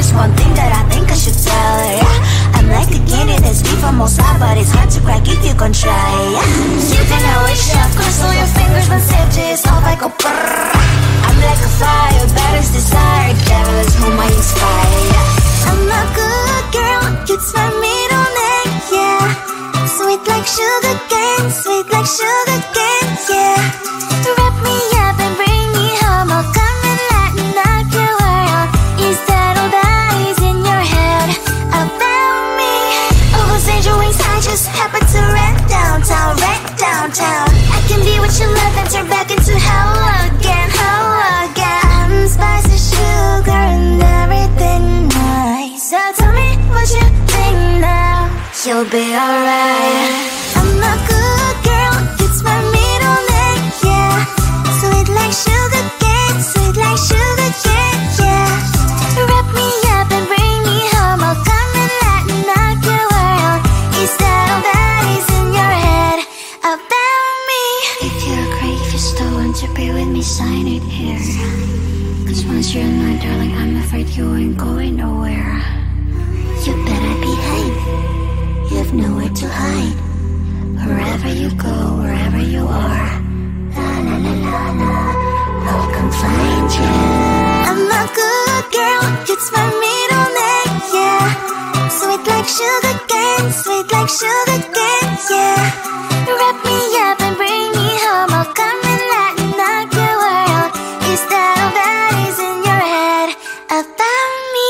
There's one thing that I think I should tell her, yeah. I'm like a candy that's deep from outside, but it's hard to crack if you can try, yeah. You can always shove, cross all your fingers when safety is off, I go brrrr. I'm like a fire, that is desire, devil is whom I inspire, yeah. I'm a good girl, it's my middle name, yeah. Sweet like sugar cane, sweet like sugar cane, yeah. Wrap me up and bring me home, I'll come and let me knock your world. Is that all that is in your head about me? Oh, those angel wings, I just happen to rent downtown, rent downtown. I can be what you love and turn back into hell again, hell again. I'm spicy sugar and everything nice. So tell me what you think now, you'll be alright. I'm a good girl, it's my middle name, yeah. Sweet like sugar cane, sweet like sugar cane, yeah. Wrap me up and bring me home, I'll come and let me knock your world. Is that all that is in your head about me? If you're a great stone to be with me, sign it here. Cause once you're in my darling, I'm afraid you ain't going nowhere. You better behave, you've nowhere to hide. Wherever you go, wherever you are, la la la la la, I'll come find you. I'm a good girl, it's my middle name, yeah. Sweet like sugar cane, sweet like sugar cane, yeah. Wrap me up and bring me home, I'll come and let me knock your world. Is that all that is in your head about me?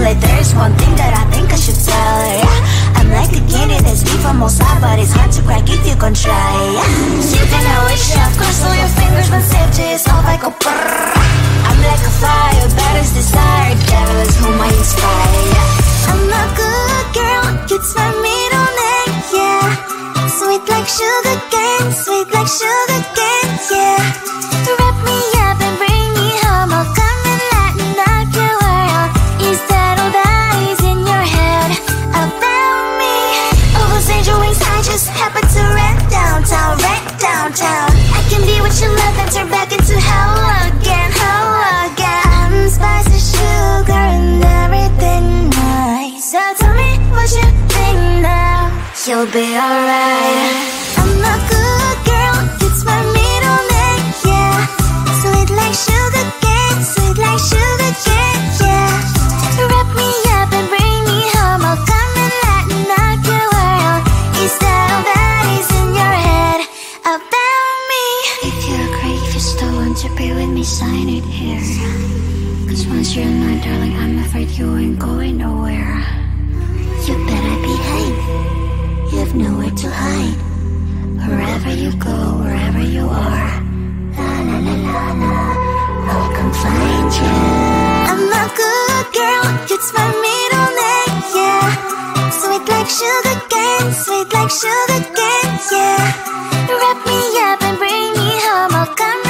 like there's one thing that I think I should tell her, yeah. I'm like the candy that's deep from outside, but it's hard to crack if you can try, yeah. You can always chef, cross all your fingers when safety is off, I go brrrr. I'm like a fire, bad as desire, devil is whom I inspire, yeah. I'm a good girl, it's my middle name, yeah. Sweet like sugar cane, sweet like sugar cane, yeah. Wrap me up and bring me home, I'll come and lighten up your world. Is that all that is in your head about me? Oh, those angel wings, I just happen to rent downtown, I can be what you love and turn back into hell again, I'm spicy sugar and everything nice. So tell me what you think now, you'll be alright. I'm a good girl, it's my middle name, yeah. Sweet like sugar cane, sweet like sugar cane, yeah. Wrap me up and bring me home, I'll come and lighten up your world. Is that all that is in your head about me? If you agree, if you still want to be with me, sign it here. Cause once you're mine, darling, I'm afraid you ain't going nowhere. You better behave, you have nowhere to hide. Wherever you go, wherever you are, la la la la la, I'll come find you. I'm a good girl, it's my middle name, yeah. Sweet like sugar cane, sweet like sugar cane, yeah. Wrap me up and bring me home, I'll come